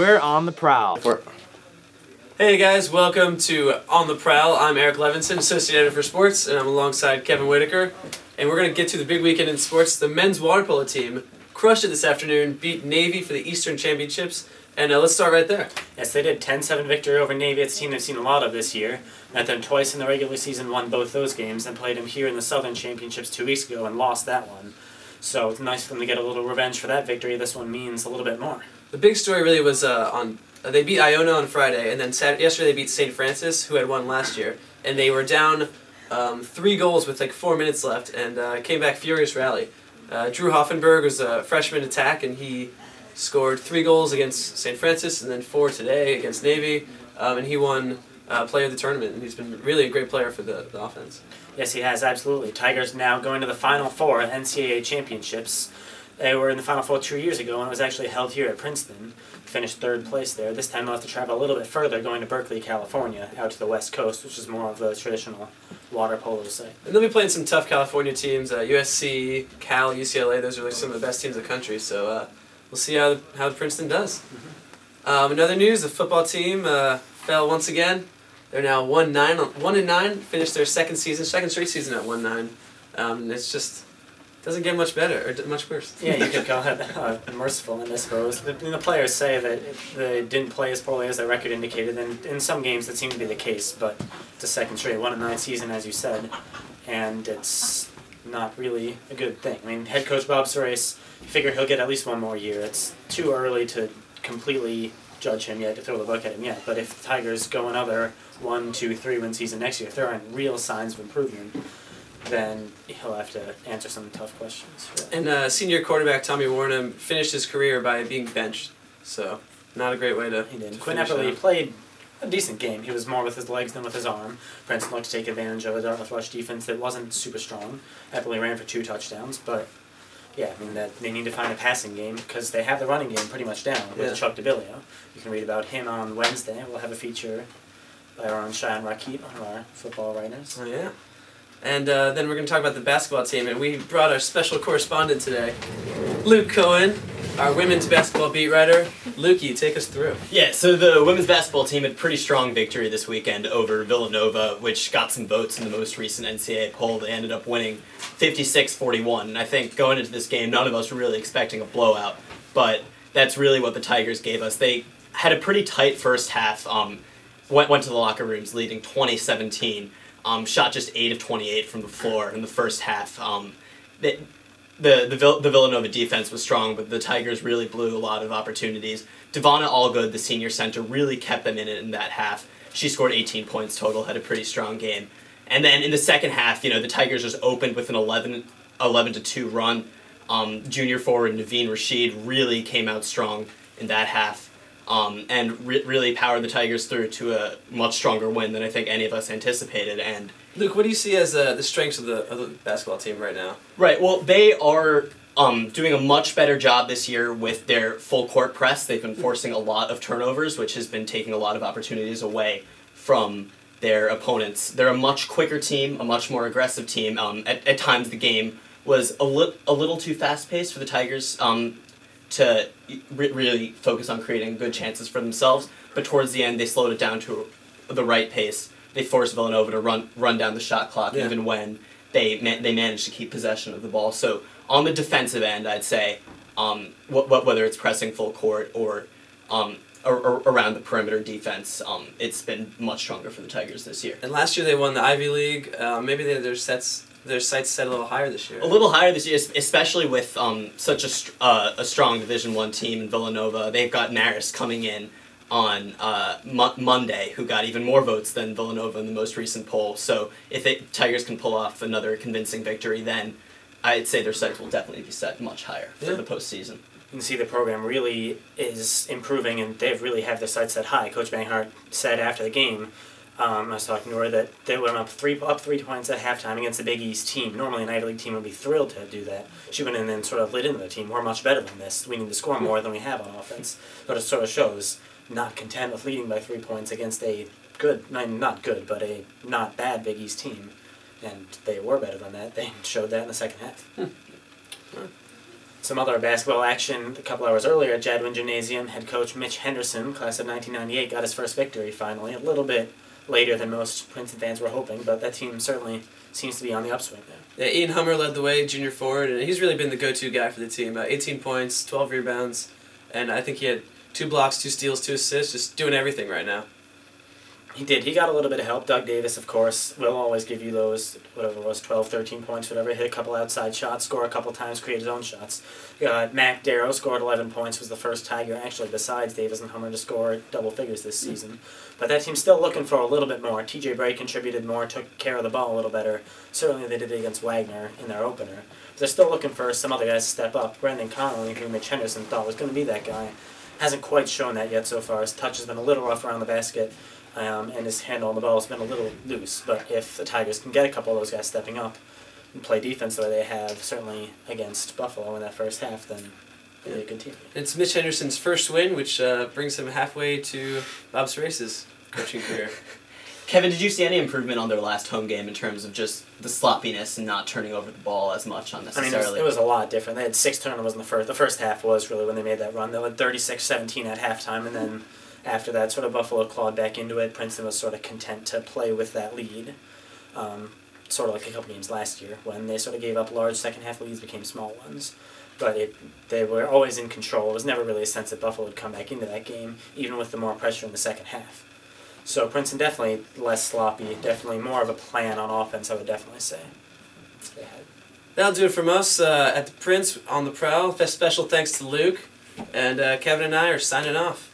We're on the prowl. Hey guys, welcome to On the Prowl. I'm Eric Levinson, Associate Editor for Sports, and I'm alongside Kevin Whitaker. And we're going to get to the big weekend in sports. The men's water polo team crushed it this afternoon, beat Navy for the Eastern Championships. And let's start right there. Yes, they did. 10-7 victory over Navy. It's a team they've seen a lot of this year. Met them twice in the regular season, won both those games, and played them here in the Southern Championships 2 weeks ago and lost that one. So it's nice for them to get a little revenge for that victory. This one means a little bit more. The big story really was they beat Iona on Friday, and then yesterday they beat St. Francis, who had won last year. And they were down 3 goals with like 4 minutes left, and came back furious rally. Drew Hoffenberg was a freshman attack, and he scored 3 goals against St. Francis, and then 4 today against Navy, and he won player of the tournament, and he's been really a great player for the offense. Yes, he has, absolutely. Tigers now going to the Final Four at NCAA Championships. They were in the Final Four 2 years ago, and it was actually held here at Princeton. Finished 3rd place there. This time they'll have to travel a little bit further, going to Berkeley, California, out to the West Coast, which is more of the traditional water polo site. And they'll be playing some tough California teams, USC, Cal, UCLA. Those are like some of the best teams in the country, so we'll see how Princeton does. In other news, the football team fell once again. They're now 1-9, finished their second straight season at 1-9. It's just doesn't get much better or much worse. Yeah, you could call it merciful, I suppose. The players say that they didn't play as poorly as their record indicated, and in some games that seemed to be the case. But it's a second straight 1-9 season, as you said, and it's not really a good thing. I mean, head coach Bob Surace, you figure he'll get at least one more year. It's too early to completely judge him yet, to throw the book at him yet. But if the Tigers go another 1, 2, 3 win season next year, if there aren't real signs of improvement, then he'll have to answer some tough questions. And senior quarterback Tommy Warnham finished his career by being benched, so not a great way to. He didn't. Quinn Epperly played a decent game. He was more with his legs than with his arm. Princeton looked to take advantage of a Dartmouth rush defense that wasn't super strong. Epperly ran for 2 touchdowns, but yeah, I mean that they need to find a passing game because they have the running game pretty much down with Chuck DeBillio. You can read about him on Wednesday. We'll have a feature by our own Cheyenne Rakit, one of our football writers. Oh yeah. And then we're going to talk about the basketball team, and we brought our special correspondent today, Luke Cohen, our women's basketball beat writer. Lukey, take us through. Yeah, so the women's basketball team had a pretty strong victory this weekend over Villanova, which got some votes in the most recent NCAA poll. They ended up winning 56-41, and I think going into this game, none of us were really expecting a blowout, but that's really what the Tigers gave us. They had a pretty tight first half, went to the locker rooms leading 20-17. Shot just 8 of 28 from the floor in the first half. The Villanova defense was strong, but the Tigers really blew a lot of opportunities. Devonna Allgood, the senior center, really kept them in it in that half. She scored 18 points total, had a pretty strong game. And then in the second half, the Tigers just opened with an 11-2 run. Junior forward Naveen Rashid really came out strong in that half. And really powered the Tigers through to a much stronger win than I think any of us anticipated. And Luke, what do you see as the strengths of the basketball team right now? Right, well, they are doing a much better job this year with their full court press. They've been forcing a lot of turnovers, which has been taking a lot of opportunities away from their opponents. They're a much quicker team, a much more aggressive team. At times the game was a little too fast-paced for the Tigers to really focus on creating good chances for themselves, but towards the end they slowed it down to the right pace. They forced Villanova to run down the shot clock even when they managed to keep possession of the ball. So on the defensive end, I'd say whether it's pressing full court or around the perimeter defense, it's been much stronger for the Tigers this year. And last year they won the Ivy League. Maybe their sights set a little higher this year. A little higher this year, especially with such a strong Division I team in Villanova. They've got Maris coming in on Monday, who got even more votes than Villanova in the most recent poll. So if the Tigers can pull off another convincing victory, then I'd say their sights will definitely be set much higher for the postseason. You can see the program really is improving, and they really have their sights set high. Coach Banghart said after the game, I was talking to her, that they went up 3 points at halftime against the Big East team. Normally an Ivy League team would be thrilled to do that. She went in and sort of lit into the team. We're much better than this. We need to score more than we have on offense. But it sort of shows not content with leading by 3 points against a not good, but a not bad Big East team. And they were better than that. They showed that in the second half. Some other basketball action a couple hours earlier at Jadwin Gymnasium. Head coach Mitch Henderson, class of 1998, got his first victory finally. A little bit later than most Princeton fans were hoping, but that team certainly seems to be on the upswing there. Yeah, Ian Hummer led the way, junior forward, and he's really been the go-to guy for the team. 18 points, 12 rebounds, and I think he had 2 blocks, 2 steals, 2 assists, just doing everything right now. He did. He got a little bit of help. Doug Davis, of course, will always give you those, whatever it was, 12, 13 points, whatever. Hit a couple outside shots, score a couple times, create his own shots. Mac Darrow scored 11 points, was the first Tiger, actually, besides Davis and Hummer, to score double figures this season. But that team's still looking for a little bit more. TJ Bray contributed more, took care of the ball a little better. Certainly they did it against Wagner in their opener. But they're still looking for some other guys to step up. Brendan Connolly, who Mitch Henderson thought was going to be that guy, hasn't quite shown that yet so far. His touch has been a little rough around the basket. And his handle on the ball has been a little loose. But if the Tigers can get a couple of those guys stepping up and play defense the way they have, certainly against Buffalo in that first half, then they'll be a good team. It's Mitch Henderson's first win, which brings him halfway to Bob Sarace's coaching career. Kevin, did you see any improvement on their last home game in terms of just the sloppiness and not turning over the ball as much unnecessarily? I mean, it was a lot different. They had 6 turnovers in the first. The first half was really when they made that run. They led 36-17 at halftime, and then after that, sort of Buffalo clawed back into it. Princeton was sort of content to play with that lead, sort of like a couple games last year when they sort of gave up large second-half leads, became small ones. But they were always in control. It was never really a sense that Buffalo would come back into that game, even with the more pressure in the second half. So Princeton definitely less sloppy, definitely more of a plan on offense, I would definitely say. They had. That'll do it from us at the Prince on the Prowl. Special thanks to Luke, and Kevin and I are signing off.